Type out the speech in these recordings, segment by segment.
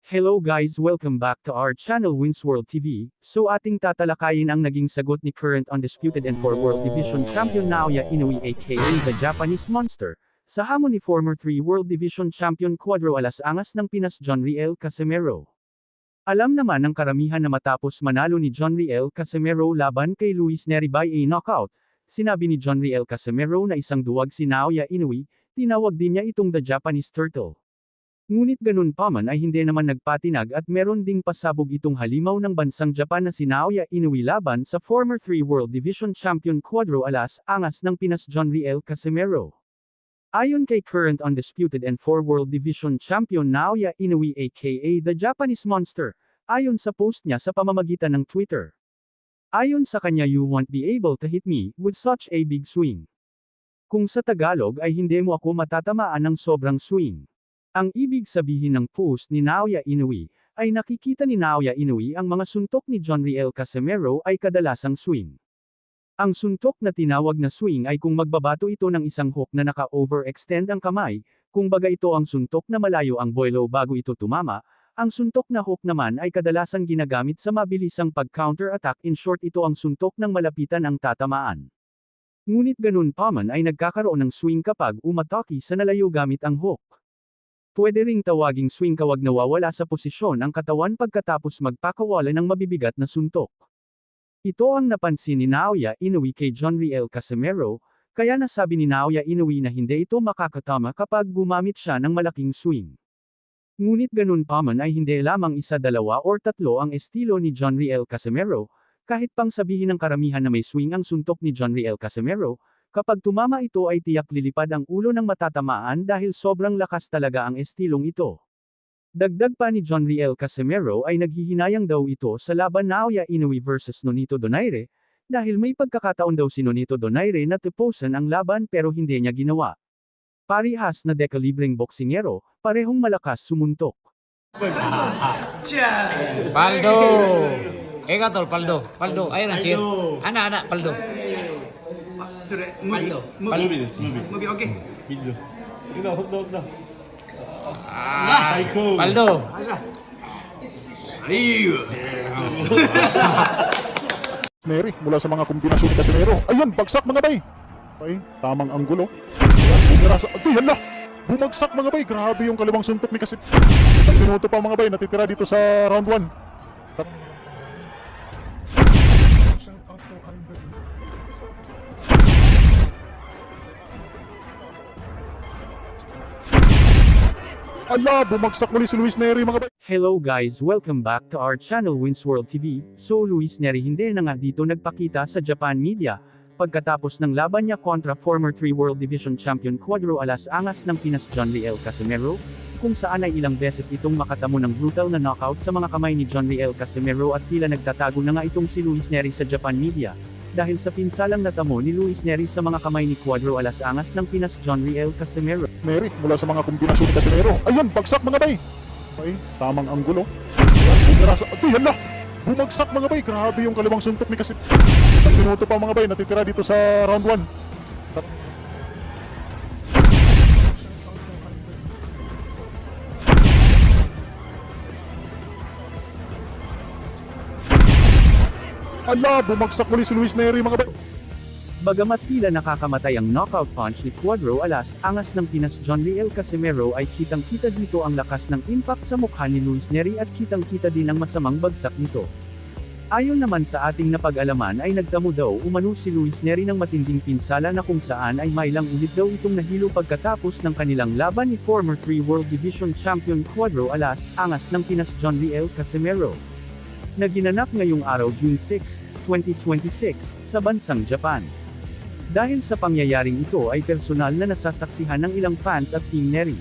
Hello guys, welcome back to our channel Wins World TV. So ating tatalakayin ang naging sagot ni current undisputed and 4 World Division Champion Naoya Inoue aka the Japanese Monster, sa hamon ni former 3 World Division Champion Cuadro Alas Angas ng Pinas John Riel Casimero. Alam naman ng karamihan na matapos manalo ni John Riel Casimero laban kay Luis Nery by a knockout, sinabi ni John Riel Casimero na isang duwag si Naoya Inoue, tinawag din niya itong the Japanese Turtle. Ngunit ganun pa man ay hindi naman nagpatinag at meron ding pasabog itong halimaw ng bansang Japan na si Naoya Inoue laban sa former 3 World Division Champion Cuadro Alas Angas ng Pinas John Riel Casimero. Ayon kay current undisputed and 4 World Division Champion Naoya Inoue aka the Japanese Monster, ayon sa post niya sa pamamagitan ng Twitter. Ayon sa kanya, "You won't be able to hit me with such a big swing." Kung sa Tagalog ay hindi mo ako matatamaan ng sobrang swing. Ang ibig sabihin ng post ni Naoya Inoue, ay nakikita ni Naoya Inoue ang mga suntok ni John Riel Casimero ay kadalasang swing. Ang suntok na tinawag na swing ay kung magbabato ito ng isang hook na naka-overextend ang kamay, kung baga ito ang suntok na malayo ang boilo bago ito tumama, ang suntok na hook naman ay kadalasan ginagamit sa mabilisang pag-counter-attack, in short ito ang suntok ng malapitan ang tatamaan. Ngunit ganun pa man ay nagkakaroon ng swing kapag umatake sa nalayo gamit ang hook. Pwede ring tawaging swing kawag nawawala sa posisyon ang katawan pagkatapos magpakawala ng mabibigat na suntok. Ito ang napansin ni Naoya Inoue kay John Riel Casimero, kaya nasabi ni Naoya Inoue na hindi ito makakatama kapag gumamit siya ng malaking swing. Ngunit ganun pa man ay hindi lamang isa, dalawa or tatlo ang estilo ni John Riel Casimero, kahit pang sabihin ng karamihan na may swing ang suntok ni John Riel Casimero, kapag tumama ito ay tiyak lilipad ang ulo ng matatamaan dahil sobrang lakas talaga ang estilong ito. Dagdag pa ni John Riel Casimero ay naghihinayang daw ito sa laban Naoya Inoue versus Nonito Donaire, dahil may pagkakataon daw si Nonito Donaire na tapusin ang laban pero hindi niya ginawa. Parihas na dekalibreng boksingero, parehong malakas sumuntok. Paldo. Ikaw tol, Paldo. Paldo, ayun ang cheer. Anak, Paldo. それムービームービーですムービーオッケービデオ。ほんと。 Ah, Psycho. Paldo. Nery mula sa mga kombinasyon ni Casimero. Ayun, bagsak mga bay. Ay, tamang anggulo. Yan na! Bumagsak mga bay. Grabe yung kaliwang suntok ni Casimero. Isang minuto pa mga bay. Natitira dito sa round 1. Ala, bumagsak muli si Luis Nery mga bay. Hello guys, welcome back to our channel Wins World TV. So Luis Nery hindi na nga dito nagpakita sa Japan media, pagkatapos ng laban niya kontra former 3 World Division Champion Cuadro Alas Angas ng Pinas John Riel Casimero, kung saan ay ilang beses itong makatamo ng brutal na knockout sa mga kamay ni John Riel Casimero at tila nagtatago na nga itong si Luis Nery sa Japan media, dahil sa pinsalang natamo ni Luis Nery sa mga kamay ni Cuadro Alas Angas ng Pinas John Riel Casimero. Nery mula sa mga kombinasyon ni Casimero. Ayun, bagsak mga bay. Ay, tamang anggulo. Yan na! Bumagsak mga bay. Grabe yung kaliwang suntok ni Casimero. Isang minuto pa mga bay. Natitira dito sa round 1. Ala, bumagsak muli si Luis Nery mga bay. Bagamat tila nakakamatay ang knockout punch ni Cuadro Alas Angas ng Pinas John Riel Casimero ay kitang-kita dito ang lakas ng impact sa mukha ni Luis Nery at kitang-kita din ang masamang bagsak nito. Ayon naman sa ating napag-alaman ay nagtamo daw umano si Luis Nery ng matinding pinsala na kung saan ay mailang ulit daw itong nahilo pagkatapos ng kanilang laban ni former 3 World Division Champion Cuadro Alas Angas ng Pinas John Riel Casimero, na ginanap ngayong araw June 6, 2026, sa bansang Japan. Dahil sa pangyayaring ito ay personal na nasasaksihan ng ilang fans at Team Nery.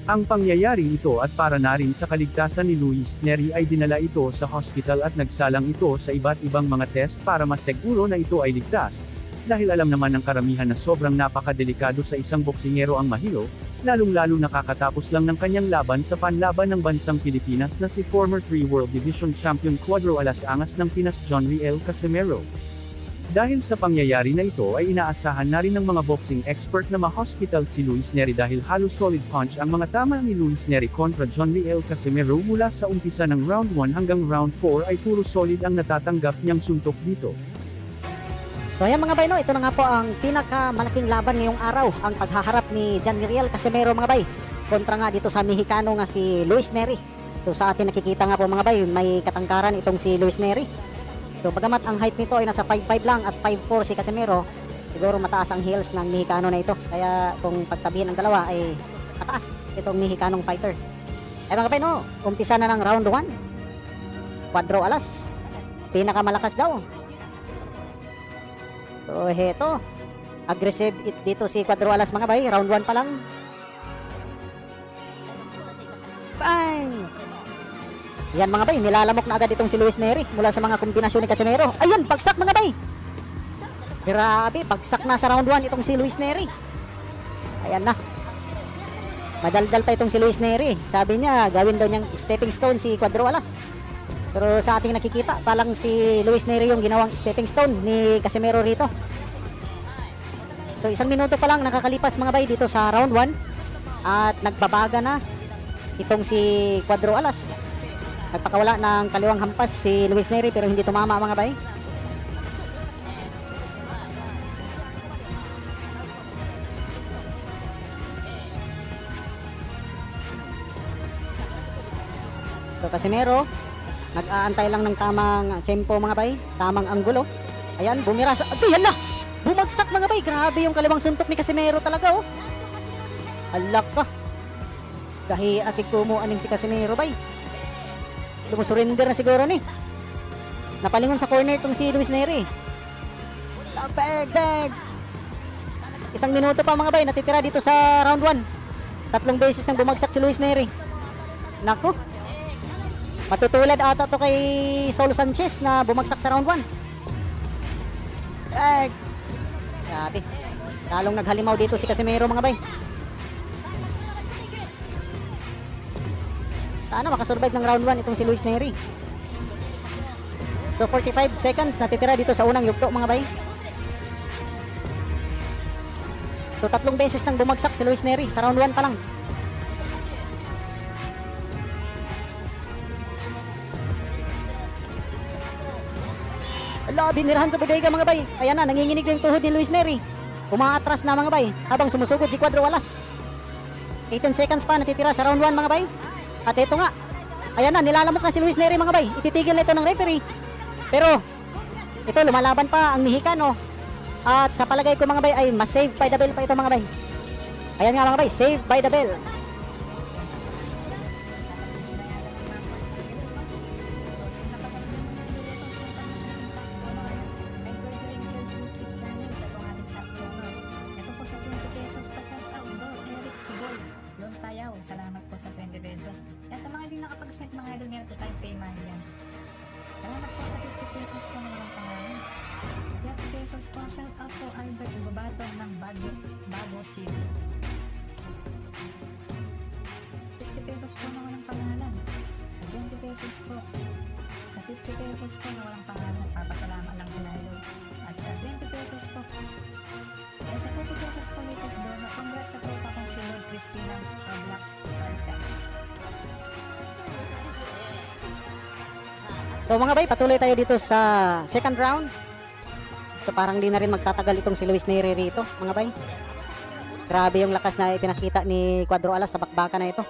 Ang pangyayaring ito at para na rin sa kaligtasan ni Luis Nery ay dinala ito sa hospital at nagsalang ito sa iba't ibang mga test para masiguro na ito ay ligtas, dahil alam naman ng karamihan na sobrang napakadelikado sa isang boksingero ang mahilo, lalong-lalo nakakatapos lang ng kanyang laban sa panlaban ng bansang Pilipinas na si former 3 World Division Champion Cuadro Alas Angas ng Pinas John Riel Casimero. Dahil sa pangyayari na ito ay inaasahan na rin ng mga boxing expert na ma-hospital si Luis Nery dahil halos solid punch ang mga tama ni Luis Nery kontra John Liel Casimero mula sa umpisa ng round 1 hanggang round 4 ay puro solid ang natatanggap niyang suntok dito. So ayan mga bay, no, ito na nga po ang pinakamalaking laban ngayong araw, ang paghaharap ni John Liel Casimero mga bay, kontra nga dito sa Mexicano nga si Luis Nery. So sa atin nakikita nga po mga bay, may katangkaran itong si Luis Nery. So bagamat ang height nito ay nasa 5'5 lang at 5'4 si Casimero, siguro mataas ang heels ng Mexicano na ito. Kaya kung pagtabihin ang dalawa ay mataas itong Mexicanong fighter. Ay mga bay, no, umpisa na ng round 1. Cuadro Alas, pinakamalakas daw. So heto, aggressive dito si Cuadro Alas mga bay, round 1 pa lang. Bang! Yan mga bay, nilalamok na agad itong si Luis Nery mula sa mga kombinasyon ni Casimero. Ayun, bagsak mga bay. Grabe, bagsak na sa round 1 itong si Luis Nery. Ayan na. Madaldal pa itong si Luis Nery. Sabi niya, gawin daw niyang stepping stone si Cuadro Alas. Pero sa ating nakikita, palang si Luis Nery yung ginawang stepping stone ni Casimero rito. So 1 minuto pa lang nakakalipas mga bay dito sa round 1. At nagbabaga na itong si Cuadro Alas. Nagpakawala ng kaliwang hampas si Luis Nery pero hindi tumama mga bay. So Casimero, nag-aantay lang ng tamang tempo mga bay, tamang anggulo. Ayan, bumira sa... Ay, yan na! Bumagsak mga bay! Grabe yung kaliwang suntok ni Casimero talaga, oh! Alak ka! Gahi akik kumuaning si Casimero bay. Surrender na siguro ni. Napalingon sa corner itong si Luis Nery. Bag! 1 minuto pa mga bay, natitira dito sa round 1. 3 beses nang bumagsak si Luis Nery. Naku. Matutulad ata to kay Saul Sanchez na bumagsak sa round 1. Bag! Grabe. Lalong naghalimaw dito si Casimero mga bay. Sana makasurvive ng round 1 itong si Luis Nery. So 45 seconds natitira dito sa unang yugto mga bay. So 3 beses nang bumagsak si Luis Nery sa round 1 pa lang. Ala, binirahan sa bodega mga bay. Ayan na, nanginginig na yung tuhod ni Luis Nery. Umaatras na mga bay habang sumusugod si Cuadro Alas. 18 seconds pa natitira sa round 1 mga bay. At ito nga, ayan na, nilalamok na si Luis Nery mga bay. Ititigil na ito ng referee. Pero, ito lumalaban pa ang Mexicano. At sa palagay ko mga bay ay mas save by the bell pa ito mga bay. Ayan nga mga bay, save by the bell. Salamat po sa 20 pesos. Yan, sa mga hindi nakapag-set mga idol, meron po tayong pay money yan. Salamat po sa 50 pesos po ng walang pangalan. Sa 30 pesos po, shout out po Albert Ubabato ng Bago City. 50 pesos po na walang pangalan. Sa 20 pesos po. Sa 50 pesos po na walang pangalan, papasalamat lang sila idol. At sa 20 pesos po, kaya sa 40 pesos po latest doon, congrats sa tropa kong si Lord Crispy ng Roblox Podcast. So mga bay, patuloy tayo dito sa second round. So parang di na rin magtatagal itong si Luis Nery rito mga bay. Grabe yung lakas na ipinakita ni Cuadro Alas sa bakbaka na ito.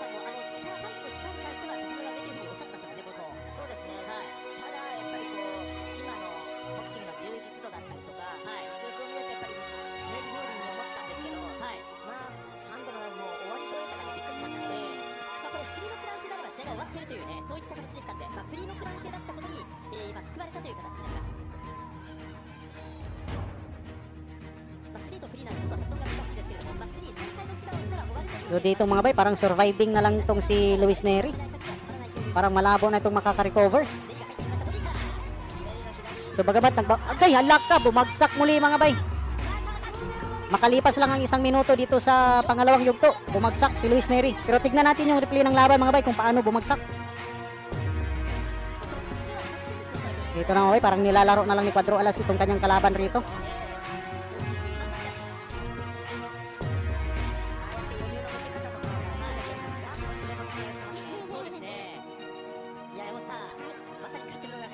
So dito mga bay, parang surviving na lang itong si Luis Nery. Parang malabo na itong makaka-recover. So bagamat agay, halak ka, bumagsak muli mga bay. Makalipas lang ang 1 minuto dito sa pangalawang yugto, bumagsak si Luis Nery. Pero tignan natin yung replay ng laban mga bay kung paano bumagsak. Ito na mga bay, parang nilalaro na lang ni Cuadro Alas itong kanyang kalaban rito.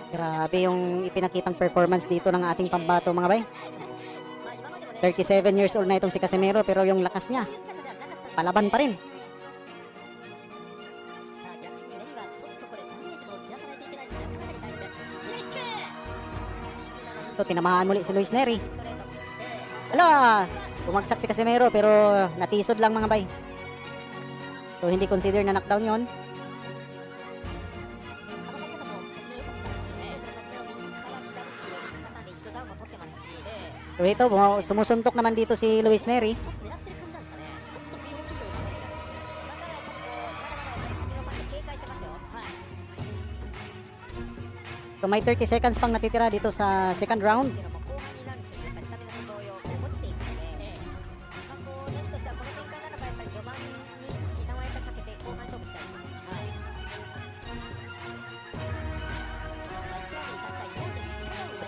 Grabe yung ipinakitang performance dito ng ating pambato mga bay. 37 years old na itong si Casimero pero yung lakas niya, palaban pa rin. Ito, tinamahan muli si Luis Neri. Ala, bumagsak si Casimero pero natisod lang mga bay. So hindi consider na knockdown yon. So ito, sumusuntok naman dito si Luis Neri. So may 30 seconds pang natitira dito sa second round.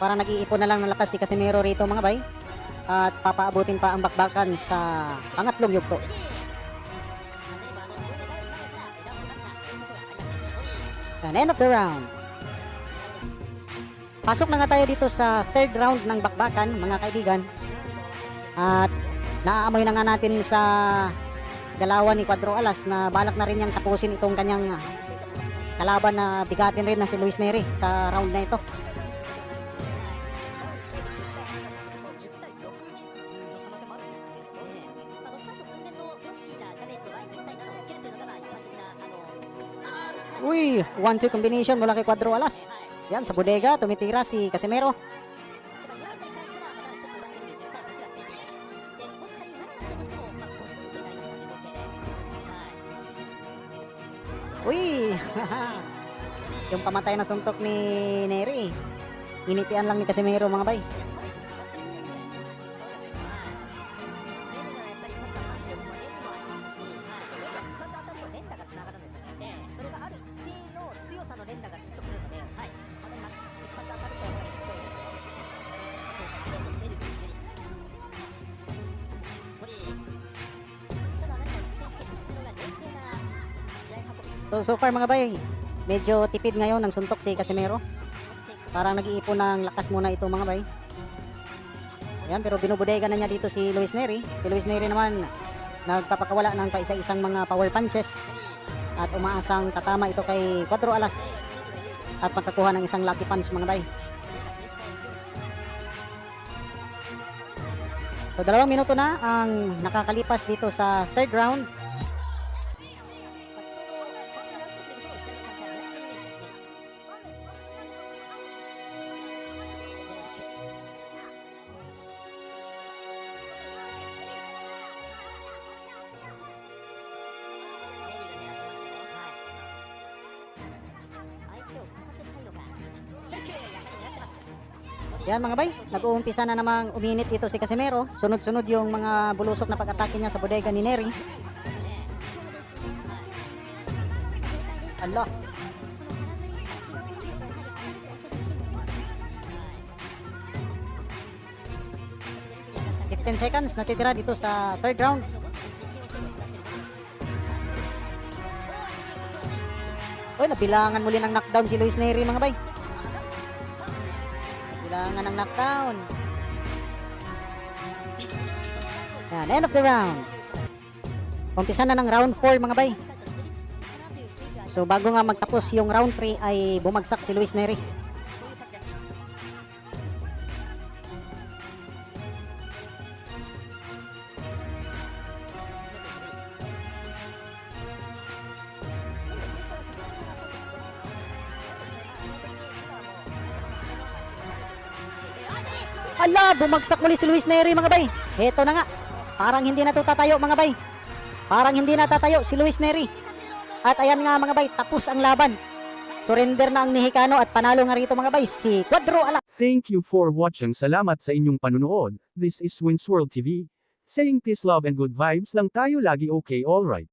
Para nag-iipon na lang ng lakas si Casimero rito mga bay. At papaabutin pa ang bakbakan sa pangatlong yugto. And end of the round. Pasok na nga tayo dito sa third round ng bakbakan mga kaibigan. At naaamoy na nga natin sa galawan ni Cuadro Alas na balak na rin niyang tapusin itong kanyang kalaban na bigatin rin na si Luis Neri sa round na ito. Uy, 1-2 combination mula kay Cuadro Alas. Yan, sa bodega, tumitira si Casimero. Uy, yung pamatay na suntok ni Neri. Initian lang ni Casimero mga bay. So far mga bay, medyo tipid ngayon ng suntok si Casimero. Parang nag-iipon ng lakas muna ito mga bay. Ayan, pero binubodega na niya dito si Luis Neri. Si Luis Neri naman nagpapakawala ng paisa-isang mga power punches. At umaasang tatama ito kay Cuadro Alas. At magkakuha ng isang lucky punch mga bay. So 2 minuto na ang nakakalipas dito sa third round. Yan mga bay, nag-uumpisa na namang uminit dito si Casimero. Sunod-sunod yung mga bulusok na pag-atake niya sa bodega ni Neri. Allah. Seconds natitira dito sa third round. Uy, nabilangan muli ng knockdown si Luis Neri mga bay. Nabilangan ng knockdown. Yan, end of the round. Umpisa na ng round 4 mga bay. So bago nga magtapos yung round 3 ay bumagsak si Luis Neri. Ala, bumagsak muli si Luis Neri mga bay. Heto na nga. Parang hindi na to tatayo mga bay. Parang hindi na tatayo si Luis Neri. At ayan nga mga bay, tapos ang laban. Surrender na ang Mexicano at panalo nga rito mga bay si Cuadro Alas. Thank you for watching. Salamat sa inyong panunood. This is Wins World TV. Saying peace, love and good vibes lang tayo lagi, okay, alright.